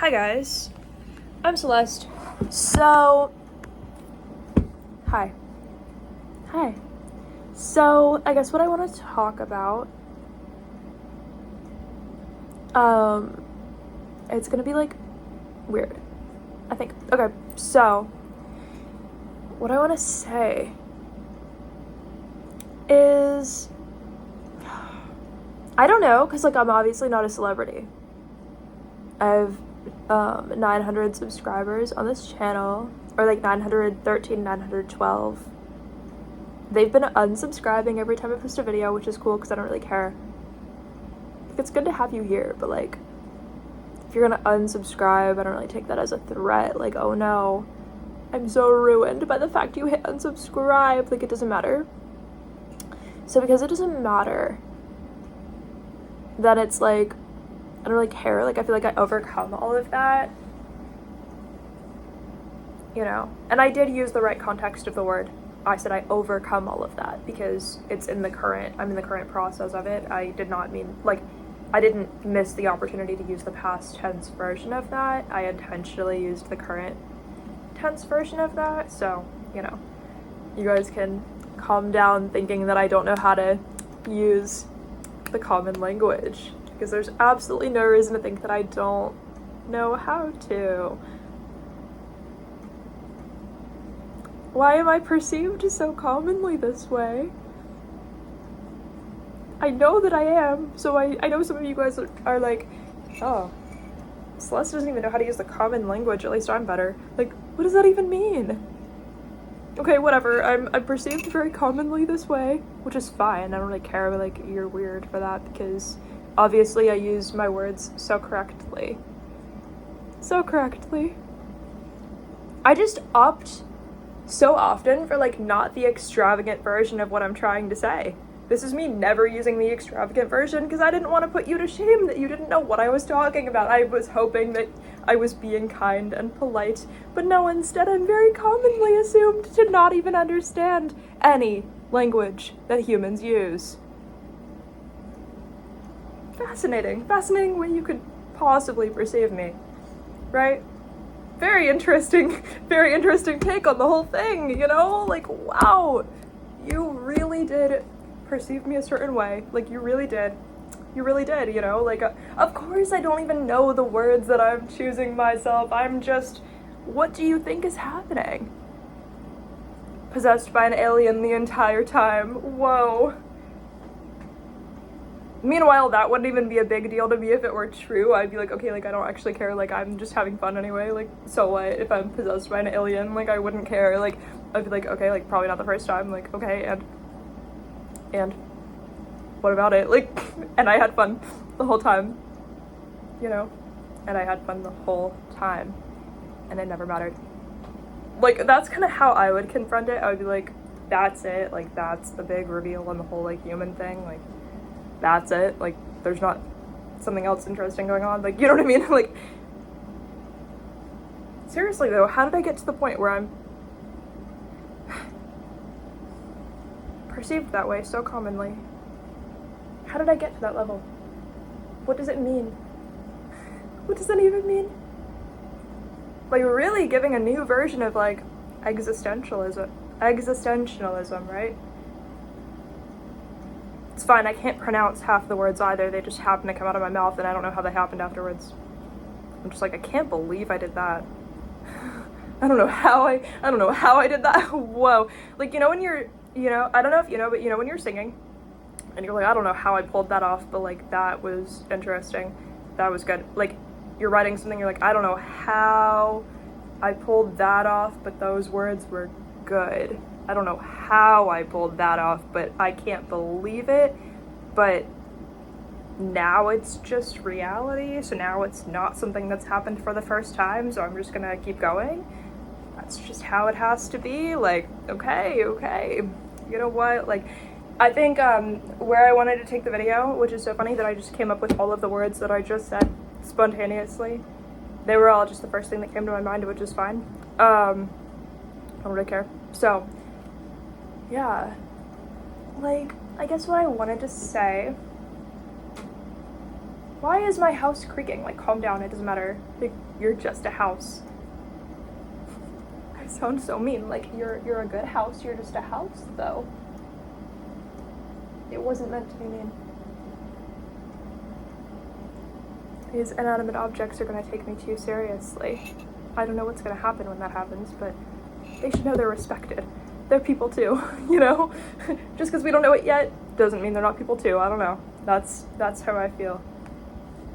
Hi guys, I'm Celeste. So, hi. So, I guess what I want to talk about, it's gonna be like weird, I think. Okay, so what I want to say is, I don't know, because like I'm obviously not a celebrity. I have 900 subscribers on this channel, or like 913, 912. They've been unsubscribing every time I post a video, which is cool because I don't really care. Like, it's good to have you here, but like, if you're gonna unsubscribe, I don't really take that as a threat. Like, oh no, I'm so ruined by the fact you hit unsubscribe. Like, it doesn't matter. So because it doesn't matter, then it's like, I don't really care. Like, I feel like I overcome all of that, you know? And I did use the right context of the word. I said I overcome all of that because I'm in the current process of it. I did not mean, like, I didn't miss the opportunity to use the past tense version of that. I intentionally used the current tense version of that. So, you know, you guys can calm down thinking that I don't know how to use the common language, because there's absolutely no reason to think that I don't know how to. Why am I perceived so commonly this way? I know that I am, so I know some of you guys are like, oh, Celeste doesn't even know how to use the common language, at least I'm better. Like, what does that even mean? Okay, whatever, I'm perceived very commonly this way, which is fine, I don't really care, but like, you're weird for that, because obviously I use my words so correctly. I just opt so often for like not the extravagant version of what I'm trying to say. This is me never using the extravagant version because I didn't want to put you to shame that you didn't know what I was talking about. I was hoping that I was being kind and polite, but no, instead I'm very commonly assumed to not even understand any language that humans use. Fascinating way you could possibly perceive me, right? Very interesting take on the whole thing, you know? Like, wow, you really did perceive me a certain way. Like, you really did, you know? Like, of course I don't even know the words that I'm choosing myself. I'm just, what do you think is happening? Possessed by an alien the entire time. Whoa. Meanwhile, that wouldn't even be a big deal to me if it were true. I'd be like, okay, like, I don't actually care, like, I'm just having fun anyway, like, so what if I'm possessed by an alien? Like, I wouldn't care, like, I'd be like, okay, like, probably not the first time, like, okay, and what about it? Like, and I had fun the whole time, you know, and it never mattered. Like, that's kind of how I would confront it. I would be like, that's it, like, that's the big reveal on the whole, like, human thing, like, that's it, like, there's not something else interesting going on, like, you know what I mean? Like, seriously though, how did I get to the point where I'm perceived that way so commonly? How did I get to that level? What does it mean? What does that even mean? Like, really giving a new version of, like, existentialism, right? It's fine, I can't pronounce half the words either, they just happen to come out of my mouth and I don't know how they happened afterwards. I'm just like, I can't believe I did that. I don't know how I did that. Whoa. Like, you know when you're, you know, I don't know if you know, but you know when you're singing and you're like, I don't know how I pulled that off, but like, that was interesting. That was good. Like, you're writing something, you're like, I don't know how I pulled that off, but those words were good. I don't know how I pulled that off, but I can't believe it. But now it's just reality, so now it's not something that's happened for the first time, so I'm just gonna keep going. That's just how it has to be. Like, okay. You know what? Like, I think where I wanted to take the video, which is so funny that I just came up with all of the words that I just said spontaneously. They were all just the first thing that came to my mind, which is fine. I don't really care. So, yeah, like, I guess what I wanted to say Why is my house creaking? Like, calm down, it doesn't matter. Like, you're just a house. I sound so mean. Like, you're a good house, you're just a house, though. It wasn't meant to be mean. These inanimate objects are gonna take me too seriously. I don't know what's gonna happen when that happens, but they should know they're respected. They're people too, you know? Just because we don't know it yet doesn't mean they're not people too. I don't know. That's how I feel.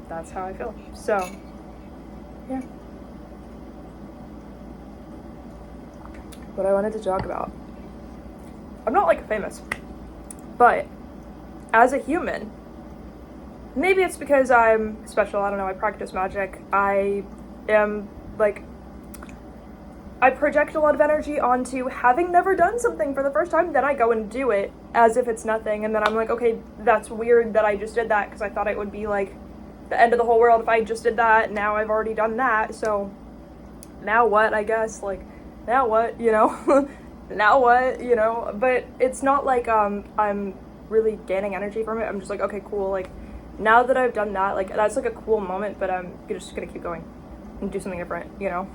That's how I feel. So, yeah. What I wanted to talk about. I'm not like famous, but as a human, maybe it's because I'm special, I don't know, I practice magic. I am like, I project a lot of energy onto having never done something for the first time, then I go and do it as if it's nothing, and then I'm like, okay, that's weird that I just did that because I thought it would be like the end of the whole world if I just did that. Now I've already done that, so now what, I guess, like, now what, you know? Now what, you know? But it's not like I'm really gaining energy from it. I'm just like, okay, cool, like, now that I've done that, like, that's like a cool moment, but I'm just gonna keep going and do something different, you know?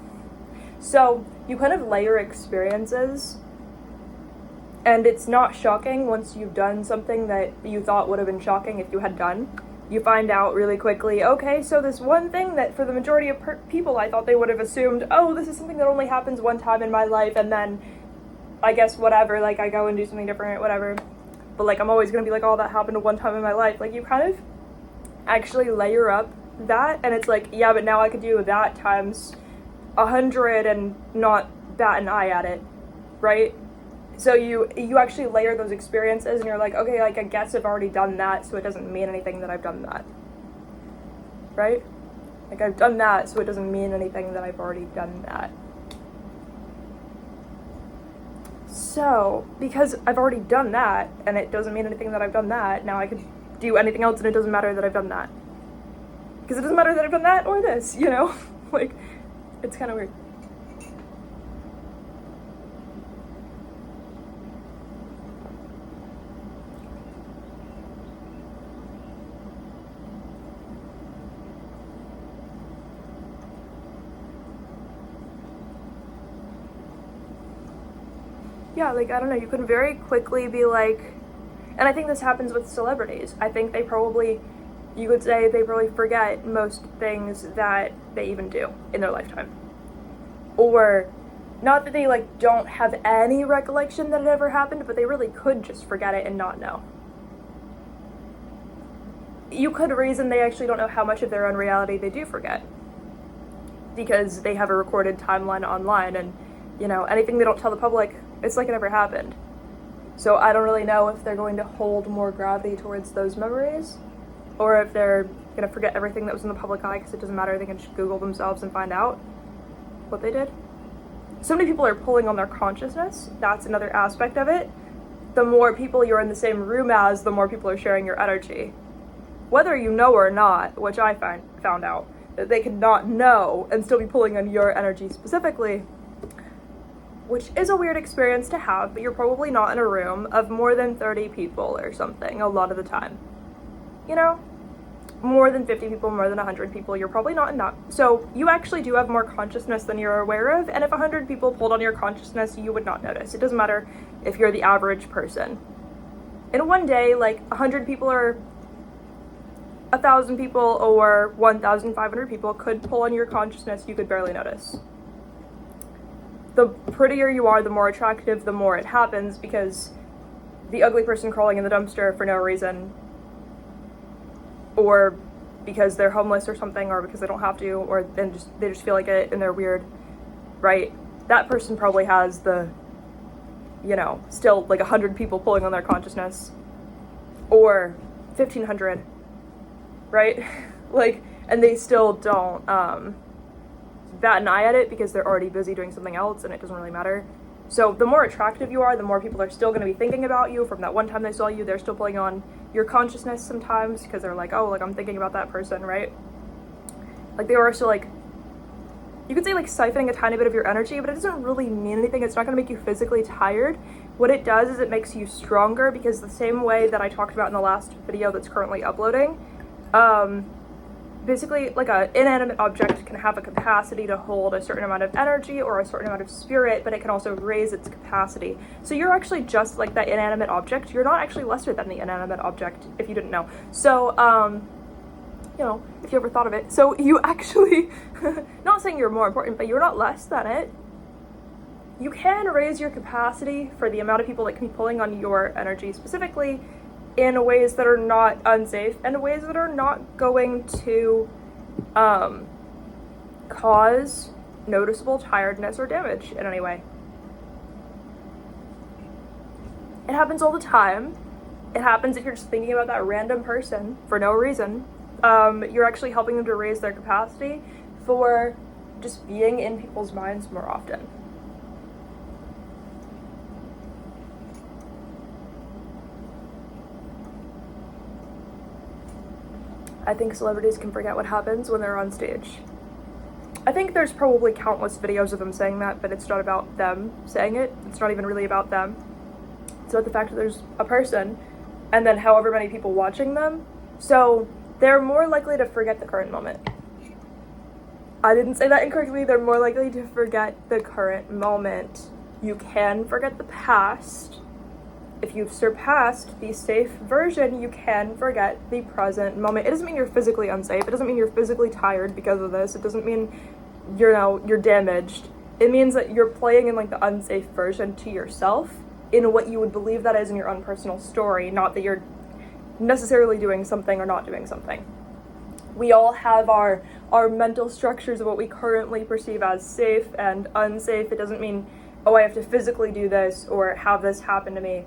So you kind of layer experiences, and it's not shocking once you've done something that you thought would have been shocking if you had done. You find out really quickly, okay, so this one thing that for the majority of people I thought they would have assumed, oh, this is something that only happens one time in my life, and then I guess whatever, like, I go and do something different, whatever. But, like, I'm always gonna be like, oh, that happened one time in my life. Like, you kind of actually layer up that, and it's like, yeah, but now I could do that times 100 and not bat an eye at it, right? So you actually layer those experiences, and you're like, okay, like, I guess I've already done that, so it doesn't mean anything that I've done that, right? Like, I've done that, so it doesn't mean anything that I've already done that. So, because I've already done that, and it doesn't mean anything that I've done that, now I could do anything else, and it doesn't matter that I've done that. Because it doesn't matter that I've done that or this, you know? Like, it's kind of weird. Yeah, like, I don't know, you can very quickly be like, and I think this happens with celebrities. I think they probably, you could say they probably forget most things that they even do in their lifetime. Or, not that they, like, don't have any recollection that it ever happened, but they really could just forget it and not know. You could reason they actually don't know how much of their own reality they do forget. Because they have a recorded timeline online, and, you know, anything they don't tell the public, it's like it never happened. So I don't really know if they're going to hold more gravity towards those memories, or if they're going to forget everything that was in the public eye because it doesn't matter, they can just Google themselves and find out what they did. So many people are pulling on their consciousness. That's another aspect of it. The more people you're in the same room as, the more people are sharing your energy. Whether you know or not, which I found out, that they could not know and still be pulling on your energy specifically, which is a weird experience to have, but you're probably not in a room of more than 30 people or something a lot of the time. You know? More than 50 people, more than 100 people, you're probably not in that. So you actually do have more consciousness than you're aware of, and if 100 people pulled on your consciousness, you would not notice. It doesn't matter if you're the average person. In one day, like, 100 people or 1,000 people or 1,500 people could pull on your consciousness, you could barely notice. The prettier you are, the more attractive, the more it happens, because the ugly person crawling in the dumpster for no reason, or because they're homeless or something, or because they don't have to, or they just feel like it and they're weird, right? That person probably has the, you know, still like 100 people pulling on their consciousness, or 1,500, right? Like, and they still don't bat an eye at it because they're already busy doing something else and it doesn't really matter. So the more attractive you are, the more people are still going to be thinking about you from that one time they saw you. They're still pulling on your consciousness sometimes because they're like, oh, like, I'm thinking about that person, right? Like, they are still, like, you could say, like, siphoning a tiny bit of your energy, but it doesn't really mean anything. It's not going to make you physically tired. What it does is it makes you stronger, because the same way that I talked about in the last video that's currently uploading, basically, like, an inanimate object can have a capacity to hold a certain amount of energy or a certain amount of spirit, but it can also raise its capacity. So you're actually just like that inanimate object. You're not actually lesser than the inanimate object, if you didn't know. So, you know, if you ever thought of it. So you actually, not saying you're more important, but you're not less than it. You can raise your capacity for the amount of people that can be pulling on your energy specifically in ways that are not unsafe and ways that are not going to cause noticeable tiredness or damage in any way. It happens all the time. It happens if you're just thinking about that random person for no reason. You're actually helping them to raise their capacity for just being in people's minds more often. I think celebrities can forget what happens when they're on stage. I think there's probably countless videos of them saying that, but it's not about them saying it. It's not even really about them. It's about the fact that there's a person and then however many people watching them. So they're more likely to forget the current moment. I didn't say that incorrectly. They're more likely to forget the current moment. You can forget the past. If you've surpassed the safe version, you can forget the present moment. It doesn't mean you're physically unsafe. It doesn't mean you're physically tired because of this. It doesn't mean you're damaged. It means that you're playing in like the unsafe version to yourself in what you would believe that is in your own personal story, not that you're necessarily doing something or not doing something. We all have our mental structures of what we currently perceive as safe and unsafe. It doesn't mean, oh, I have to physically do this or have this happen to me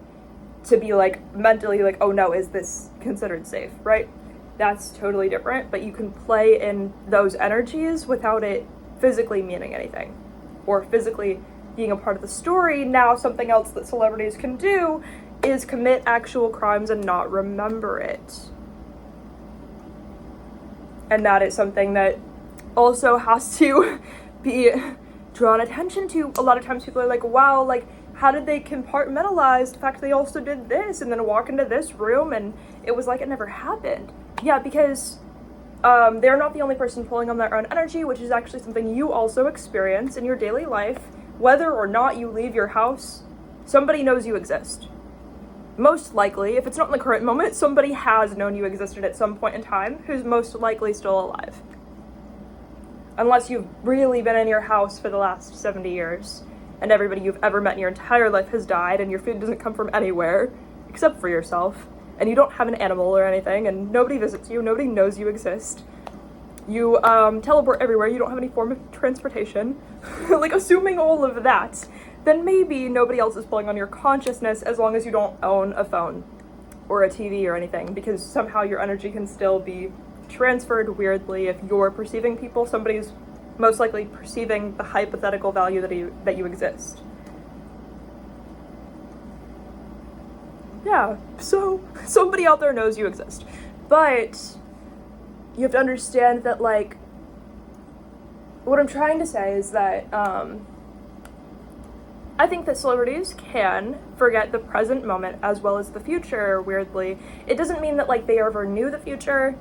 to be like mentally like, oh no, is this considered safe, right? That's totally different, but you can play in those energies without it physically meaning anything or physically being a part of the story. Now, something else that celebrities can do is commit actual crimes and not remember it. And that is something that also has to be drawn attention to. A lot of times people are like, wow, like, how did they compartmentalize the fact they also did this and then walk into this room and it was like it never happened? Yeah, because they're not the only person pulling on their own energy, which is actually something you also experience in your daily life. Whether or not you leave your house, somebody knows you exist. Most likely, if it's not in the current moment, somebody has known you existed at some point in time who's most likely still alive. Unless you've really been in your house for the last 70 years. And everybody you've ever met in your entire life has died, and your food doesn't come from anywhere except for yourself, and you don't have an animal or anything, and nobody visits you, nobody knows you exist. You teleport everywhere, you don't have any form of transportation. Like, assuming all of that, then maybe nobody else is pulling on your consciousness as long as you don't own a phone or a TV or anything, because somehow your energy can still be transferred weirdly. If you're perceiving people, somebody's most likely perceiving the hypothetical value that you exist. Yeah, so somebody out there knows you exist. But you have to understand that, like, what I'm trying to say is that I think that celebrities can forget the present moment as well as the future, weirdly. It doesn't mean that, like, they ever knew the future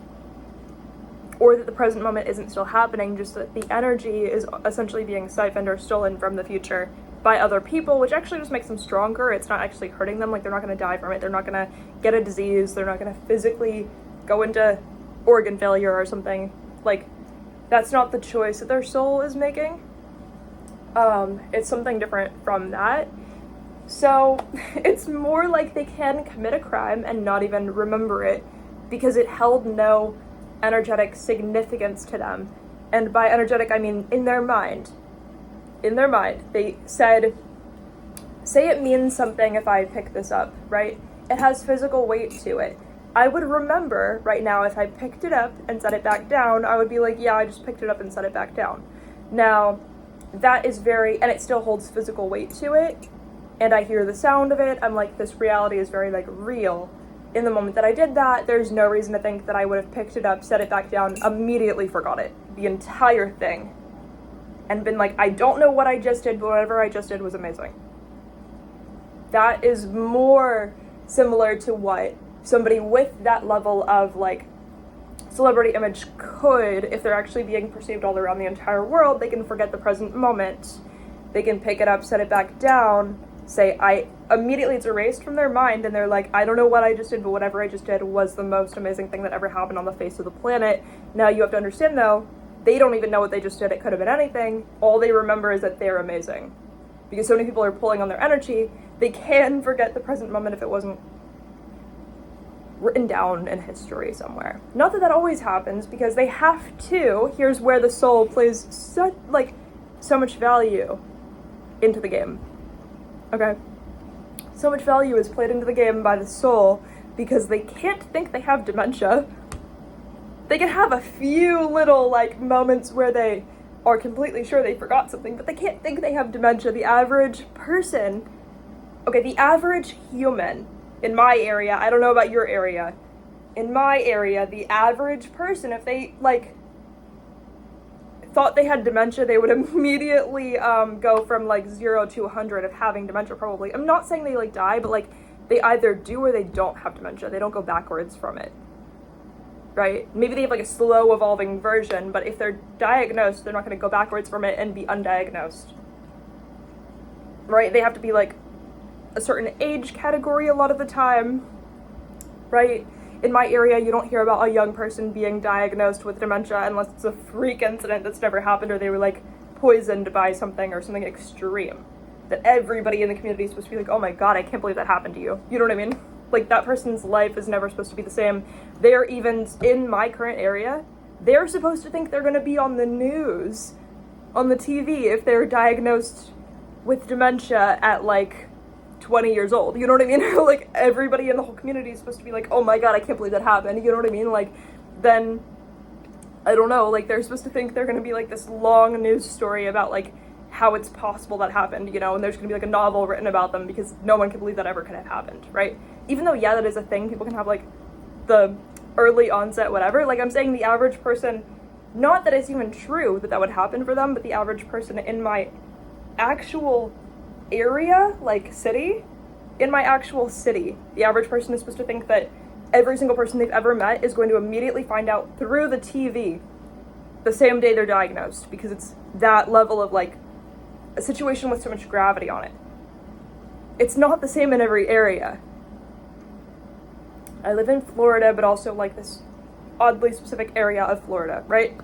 or that the present moment isn't still happening, just that the energy is essentially being siphoned or stolen from the future by other people, which actually just makes them stronger. It's not actually hurting them. Like, they're not going to die from it. They're not going to get a disease. They're not going to physically go into organ failure or something. Like, that's not the choice that their soul is making. It's something different from that. So it's more like they can commit a crime and not even remember it because it held no energetic significance to them. And by energetic, I mean in their mind. In their mind, they said, say it means something if I pick this up, right? It has physical weight to it. I would remember right now if I picked it up and set it back down, I would be like, yeah, I just picked it up and set it back down. Now, that is and it still holds physical weight to it, and I hear the sound of it, I'm like, this reality is very, like, real. In the moment that I did that, there's no reason to think that I would have picked it up, set it back down, immediately forgot it. The entire thing. And been like, I don't know what I just did, but whatever I just did was amazing. That is more similar to what somebody with that level of, like, celebrity image could, if they're actually being perceived all around the entire world, they can forget the present moment. They can pick it up, set it back down, say, immediately it's erased from their mind, and they're like, I don't know what I just did, but whatever I just did was the most amazing thing that ever happened on the face of the planet. Now you have to understand though, they don't even know what they just did. It could have been anything. All they remember is that they're amazing. Because so many people are pulling on their energy, they can forget the present moment if it wasn't written down in history somewhere. Not that that always happens, because they have to. Here's where the soul plays so much value into the game. Okay? So much value is played into the game by the soul because they can't think they have dementia. They can have a few little moments where they are completely sure they forgot something, but they can't think they have dementia. The average person, the average human in my area, I don't know about your area, in my area, the average person, if they thought they had dementia, they would immediately go from 0 to 100 of having dementia probably. I'm not saying they die, but they either do or they don't have dementia. They don't go backwards from it. Right? Maybe they have a slow evolving version, but if they're diagnosed, they're not going to go backwards from it and be undiagnosed. Right? They have to be a certain age category a lot of the time. Right? In my area, you don't hear about a young person being diagnosed with dementia unless it's a freak incident that's never happened, or they were poisoned by something or something extreme. That everybody in the community is supposed to be oh my god, I can't believe that happened to you. You know what I mean? That person's life is never supposed to be the same. They're even, in my current area, they're supposed to think they're going to be on the news, on the TV, if they're diagnosed with dementia at 20 years old. You know what I mean? Everybody in the whole community is supposed to be oh my god, I can't believe that happened. You know what I mean? Then, I don't know, they're supposed to think they're going to be this long news story about how it's possible that happened, and there's going to be a novel written about them because no one can believe that ever could have happened, right? Even though, yeah, that is a thing, people can have the early onset whatever, I'm saying the average person, not that it's even true that would happen for them, but the average person in my actual area, city, in my actual city, the average person is supposed to think that every single person they've ever met is going to immediately find out through the TV the same day they're diagnosed, because it's that level of a situation with so much gravity on it. It's not the same in every area. I live in Florida, but also this oddly specific area of Florida, right?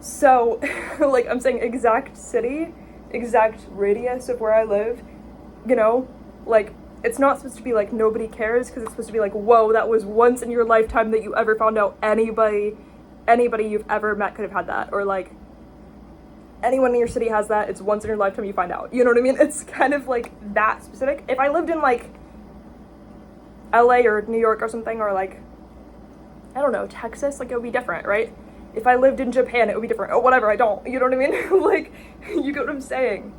So, I'm saying exact city, exact radius of where I live, it's not supposed to be nobody cares, because it's supposed to be whoa, that was once in your lifetime that you ever found out anybody you've ever met could have had that, or anyone in your city has that, it's once in your lifetime you find out. You know what I mean? It's kind of that specific. If I lived in LA or New York or something, or I don't know, Texas, it would be different, right? If I lived in Japan, it would be different. Oh, whatever, I don't. You know what I mean? You get what I'm saying?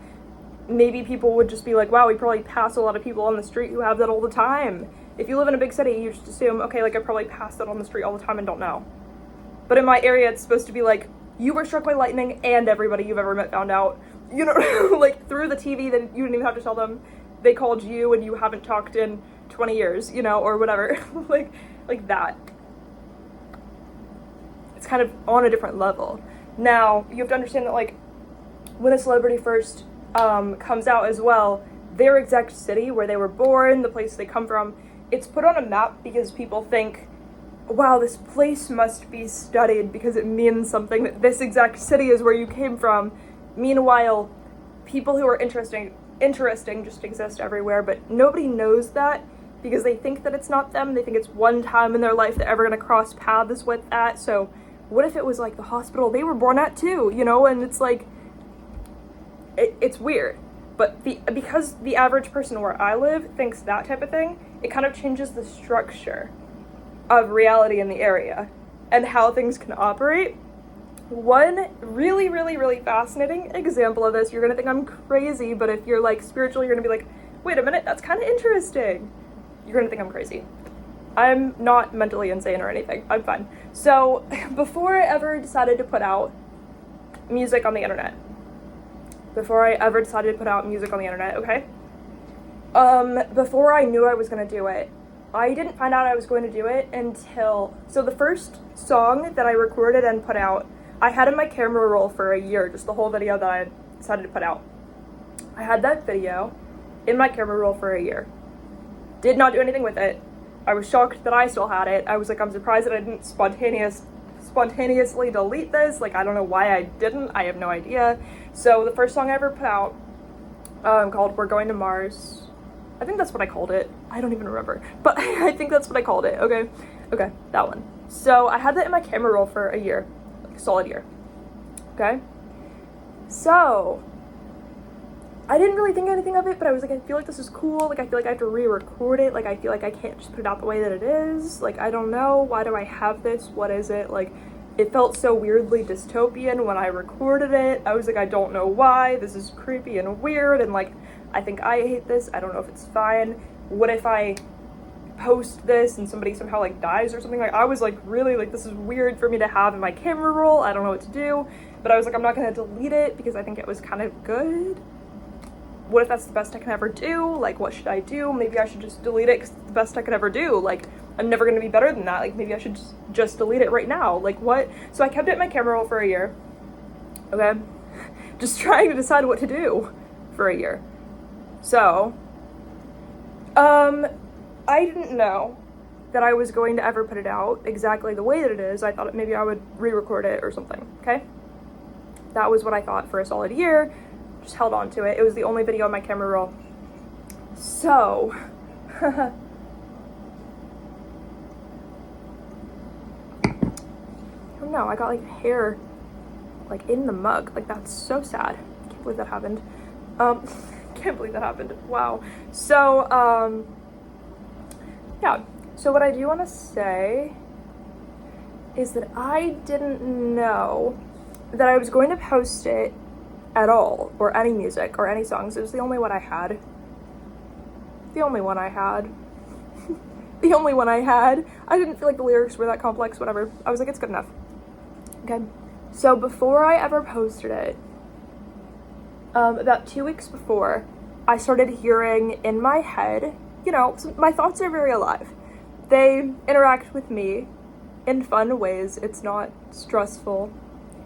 Maybe people would just be wow, we probably pass a lot of people on the street who have that all the time. If you live in a big city, you just assume, okay, I probably pass that on the street all the time and don't know. But in my area, it's supposed to be you were struck by lightning and everybody you've ever met found out. You know, through the TV, then you didn't even have to tell them. They called you and you haven't talked in 20 years, or whatever. like that. It's kind of on a different level. Now, you have to understand that when a celebrity first comes out as well, their exact city where they were born, the place they come from, it's put on a map because people think, wow, this place must be studied because it means something, that this exact city is where you came from. Meanwhile, people who are interesting just exist everywhere, but nobody knows that because they think that it's not them. They think it's one time in their life they're ever going to cross paths with that. So what if it was the hospital they were born at too, and it's it's weird. But because the average person where I live thinks that type of thing, it kind of changes the structure of reality in the area and how things can operate. One really, really, really fascinating example of this, you're gonna think I'm crazy, but if you're spiritual, you're gonna be wait a minute, that's kind of interesting. You're gonna think I'm crazy. I'm not mentally insane or anything. I'm fine. So before I ever decided to put out music on the internet, okay? Before I knew I was gonna do it, I didn't find out I was going to do it until, so the first song that I recorded and put out, I had in my camera roll for a year, just the whole video that I decided to put out. I had that video in my camera roll for a year. Did not do anything with it. I was shocked that I still had it. I was like, I'm surprised that I didn't spontaneously delete this. Like, I don't know why I didn't. I have no idea. So the first song I ever put out, called We're Going to Mars. I think that's what I called it. I don't even remember. But I think that's what I called it, okay? Okay, that one. So I had that in my camera roll for a year. Like a solid year. Okay? So I didn't really think anything of it, but I was like, I feel like this is cool. Like, I feel like I have to re-record it. Like, I feel like I can't just put it out the way that it is. Like, I don't know. Why do I have this? What is it? Like, it felt so weirdly dystopian when I recorded it. I was like, I don't know why. This is creepy and weird. And, like, I think I hate this. I don't know if it's fine. What if I post this and somebody somehow, like, dies or something? Like, I was, like, really, like, this is weird for me to have in my camera roll. I don't know what to do. But I was like, I'm not going to delete it because I think it was kind of good. What if that's the best I can ever do? Like, what should I do? Maybe I should just delete it because it's the best I could ever do. Like, I'm never going to be better than that. Like, maybe I should just delete it right now. Like, what? So I kept it in my camera roll for a year. Okay? Just trying to decide what to do for a year. So, I didn't know that I was going to ever put it out exactly the way that it is. I thought maybe I would re-record it or something, okay? That was what I thought for a solid year. Just held on to it. It was the only video on my camera roll. So, oh no, I got like hair like in the mug. Like, that's so sad. Can't believe that happened. Can't believe that happened. Wow. So, yeah. So what I do want to say is that I didn't know that I was going to post it at all, or any music, or any songs. It was the only one I had. The only one I had. The only one I had. I didn't feel like the lyrics were that complex, whatever. I was like, it's good enough. Okay. So before I ever posted it, about 2 weeks before, I started hearing in my head, you know, my thoughts are very alive. They interact with me in fun ways. It's not stressful.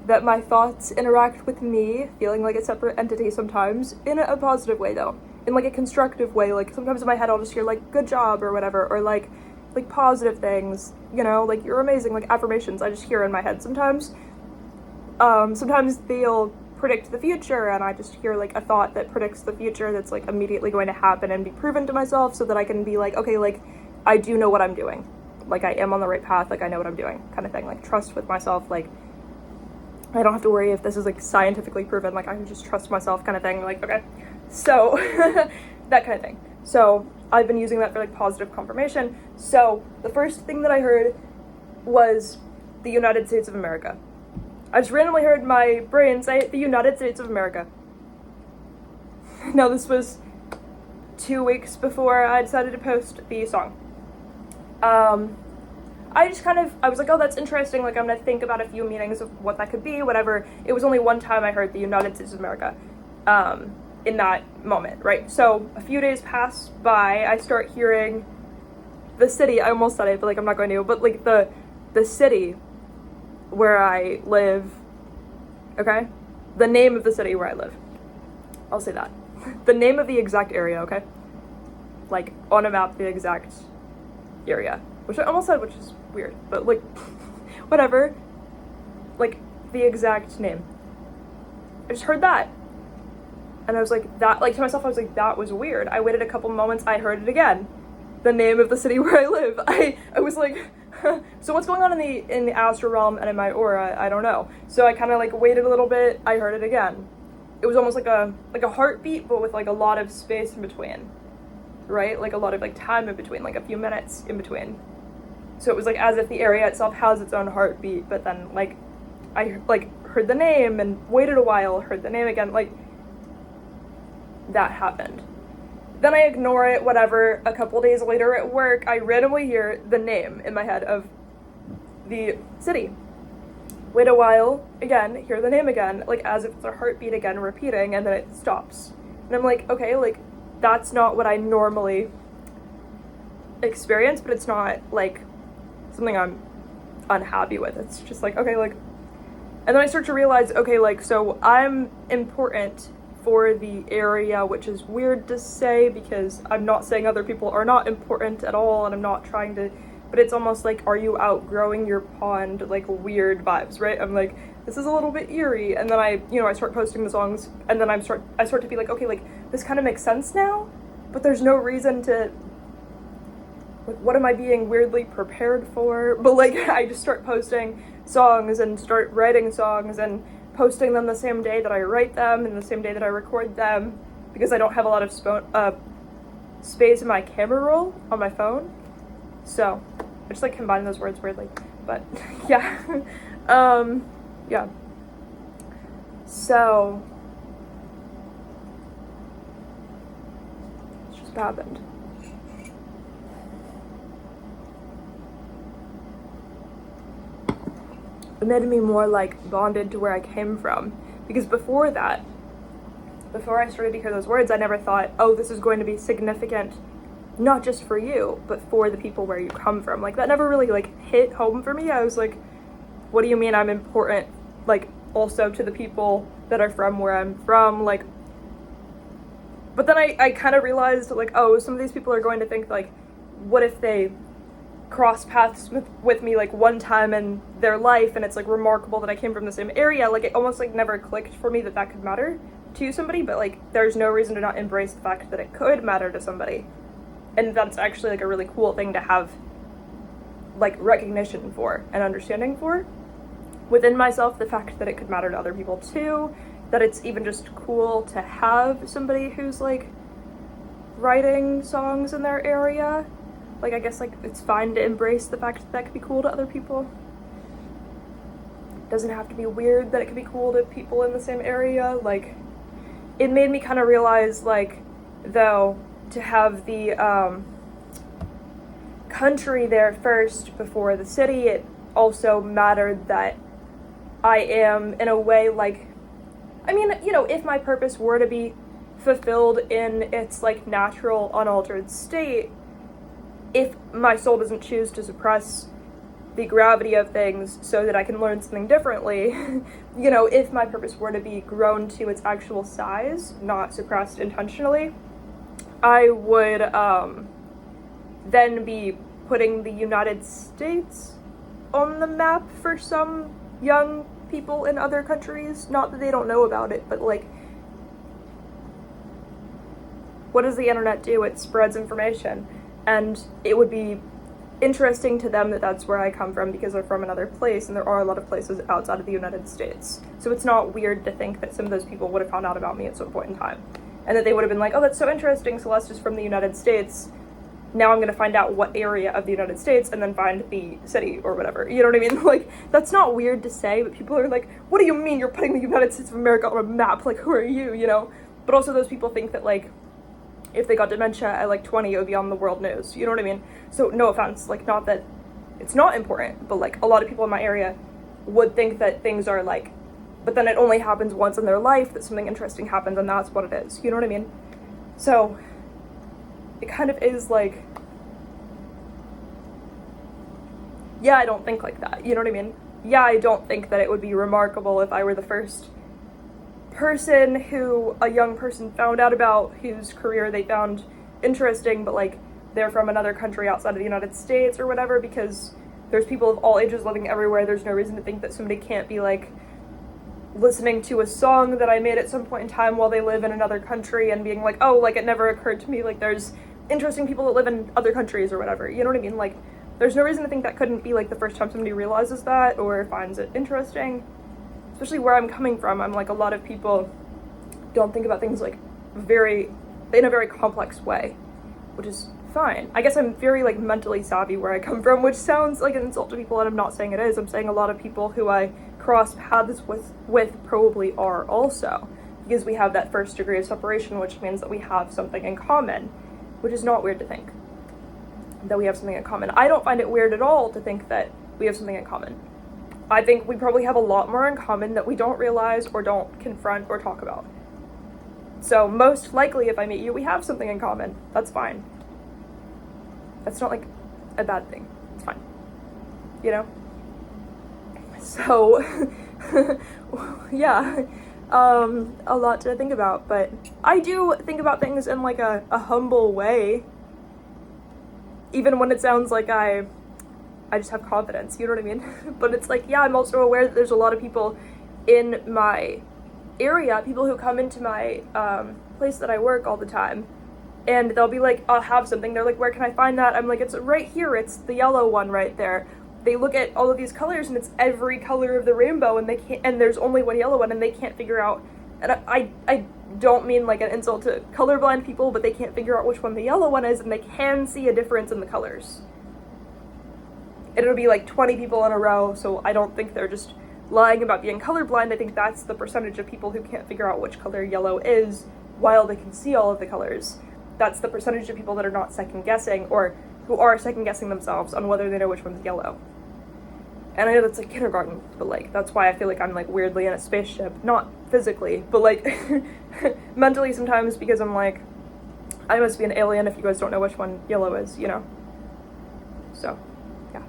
That my thoughts interact with me, feeling like a separate entity sometimes, in a positive way though, in like a constructive way. Like, sometimes in my head I'll just hear like, good job or whatever, or like positive things, you know, like, you're amazing, like affirmations I just hear in my head sometimes. Sometimes they'll predict the future and I just hear like a thought that predicts the future that's like immediately going to happen and be proven to myself, so that I can be like, okay, like, I do know what I'm doing. Like, I am on the right path, like, I know what I'm doing, kind of thing. Like, trust with myself, like, I don't have to worry if this is like scientifically proven, like, I can just trust myself, kind of thing. Like, okay, so that kind of thing. So I've been using that for like positive confirmation. So the first thing that I heard was the United States of America. I just randomly heard my brain say the United States of America. Now, this was 2 weeks before I decided to post the song. I was like, oh, that's interesting, like, I'm gonna think about a few meanings of what that could be, whatever. It was only one time I heard the United States of America, in that moment, right? So a few days pass by, I start hearing the city, I almost said it, but like, I'm not going to, but like, the city where I live, okay? The name of the city where I live. I'll say that. The name of the exact area, okay? Like, on a map, the exact area. Which I almost said, which is weird, but like, whatever. Like, the exact name. I just heard that. And I was like, that, like, to myself, I was like, that was weird. I waited a couple moments, I heard it again. The name of the city where I live. I was like, so what's going on in the astral realm and in my aura? I don't know. So I kind of like waited a little bit, I heard it again. It was almost like a heartbeat, but with like a lot of space in between. Right? Like a lot of like time in between, like a few minutes in between. So it was like as if the area itself has its own heartbeat, but then like I like heard the name and waited a while, heard the name again, like that happened. Then I ignore it, whatever. A couple days later at work, I randomly hear the name in my head of the city. Wait a while, again, hear the name again, like as if it's a heartbeat again, repeating, and then it stops. And I'm like, okay, like, that's not what I normally experience, but it's not like something I'm unhappy with. It's just like, okay, like, and then I start to realize, okay, like, so I'm important for the area, which is weird to say because I'm not saying other people are not important at all, and I'm not trying to, but it's almost like, are you outgrowing your pond, like weird vibes, right? I'm like, this is a little bit eerie, and then I start posting the songs, and then I start to be like, okay, like, this kind of makes sense now, but there's no reason to, like, what am I being weirdly prepared for? But like, I just start posting songs and start writing songs and posting them the same day that I write them and the same day that I record them, because I don't have a lot of space in my camera roll on my phone. So I just like combine those words weirdly, but yeah. Yeah. So it's just happened. It made me more like bonded to where I came from, because before that, before I started to hear those words, I never thought, oh, this is going to be significant, not just for you, but for the people where you come from. Like, that never really like hit home for me. I was like, what do you mean I'm important, like, also to the people that are from where I'm from? Like, but then I kind of realized, like, oh, some of these people are going to think, like, what if they cross paths with me like one time in their life, and it's like remarkable that I came from the same area? Like, it almost like never clicked for me that that could matter to somebody, but like, there's no reason to not embrace the fact that it could matter to somebody, and that's actually like a really cool thing to have like recognition for and understanding for within myself, the fact that it could matter to other people too, that it's even just cool to have somebody who's like writing songs in their area. Like, I guess, like, it's fine to embrace the fact that that could be cool to other people. It doesn't have to be weird that it could be cool to people in the same area. Like, it made me kind of realize, like, though, to have the country there first before the city, it also mattered that I am, in a way, like, I mean, you know, if my purpose were to be fulfilled in its, like, natural, unaltered state, if my soul doesn't choose to suppress the gravity of things so that I can learn something differently, you know, if my purpose were to be grown to its actual size, not suppressed intentionally, I would then be putting the United States on the map for some young people in other countries. Not that they don't know about it, but like, what does the internet do? It spreads information. And it would be interesting to them that that's where I come from, because they're from another place, and there are a lot of places outside of the United States. So it's not weird to think that some of those people would have found out about me at some point in time, and that they would have been like, oh, that's so interesting, Celeste is from the United States. Now I'm going to find out what area of the United States and then find the city or whatever. You know what I mean? Like, that's not weird to say, but people are like, what do you mean you're putting the United States of America on a map? Like, who are you, you know? But also those people think that, like, if they got dementia at like 20, it would be on the world news. You know what I mean? So no offense, like, not that it's not important, but like, a lot of people in my area would think that things are like, but then it only happens once in their life that something interesting happens, and that's what it is. You know what I mean? So it kind of is like, yeah, I don't think like that. You know what I mean? Yeah, I don't think that it would be remarkable if I were the first person who a young person found out about, whose career they found interesting, but like, they're from another country outside of the United States or whatever, because there's people of all ages living everywhere. There's no reason to think that somebody can't be like listening to a song that I made at some point in time while they live in another country and being like, oh, like, it never occurred to me, like, there's interesting people that live in other countries or whatever. You know what I mean? Like, there's no reason to think that couldn't be like the first time somebody realizes that or finds it interesting. Especially where I'm coming from, I'm like, a lot of people don't think about things like in a very complex way, which is fine. I guess I'm very like mentally savvy where I come from, which sounds like an insult to people, and I'm not saying it is. I'm saying a lot of people who I cross paths with probably are also, because we have that first degree of separation, which means that we have something in common, which is not weird to think that we have something in common. I don't find it weird at all to think that we have something in common. I think we probably have a lot more in common that we don't realize or don't confront or talk about. So most likely, if I meet you, we have something in common. That's fine. That's not like a bad thing. It's fine. You know? So, yeah, a lot to think about, but I do think about things in like a humble way, even when it sounds like I just have confidence, you know what I mean? But it's like, yeah, I'm also aware that there's a lot of people in my area, people who come into my place that I work all the time, and they'll be like, I'll have something, they're like, where can I find that? I'm like, it's right here, it's the yellow one right there. They look at all of these colors and it's every color of the rainbow, and they can't, and there's only one yellow one, and they can't figure out, and I don't mean like an insult to colorblind people, but they can't figure out which one the yellow one is, and they can see a difference in the colors. And it'll be like 20 people in a row, so I don't think they're just lying about being colorblind. I think that's the percentage of people who can't figure out which color yellow is while they can see all of the colors. That's the percentage of people that are not second guessing, or who are second guessing themselves on whether they know which one's yellow. And I know that's like kindergarten, but like, that's why I feel like I'm like weirdly in a spaceship. Not physically, but like mentally sometimes, because I'm like, I must be an alien if you guys don't know which one yellow is, you know? So, yeah.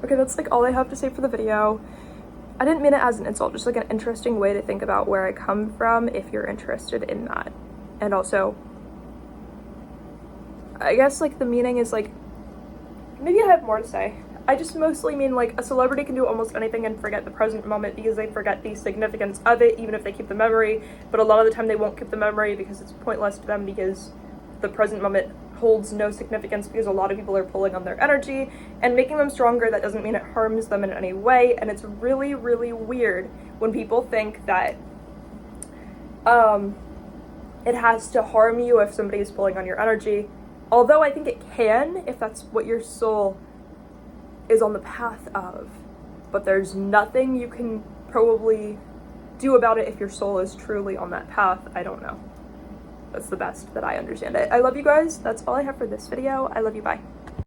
Okay, that's like all I have to say for the video. I didn't mean it as an insult, just like an interesting way to think about where I come from if you're interested in that. And also, I guess like the meaning is like, maybe I have more to say. I just mostly mean like a celebrity can do almost anything and forget the present moment because they forget the significance of it, even if they keep the memory. But a lot of the time they won't keep the memory because it's pointless to them, because the present moment holds no significance, because a lot of people are pulling on their energy and making them stronger. That doesn't mean it harms them in any way. And it's really, really weird when people think that it has to harm you if somebody is pulling on your energy. Although I think it can, if that's what your soul is on the path of, but there's nothing you can probably do about it if your soul is truly on that path. I don't know. That's the best that I understand it. I love you guys. That's all I have for this video. I love you. Bye.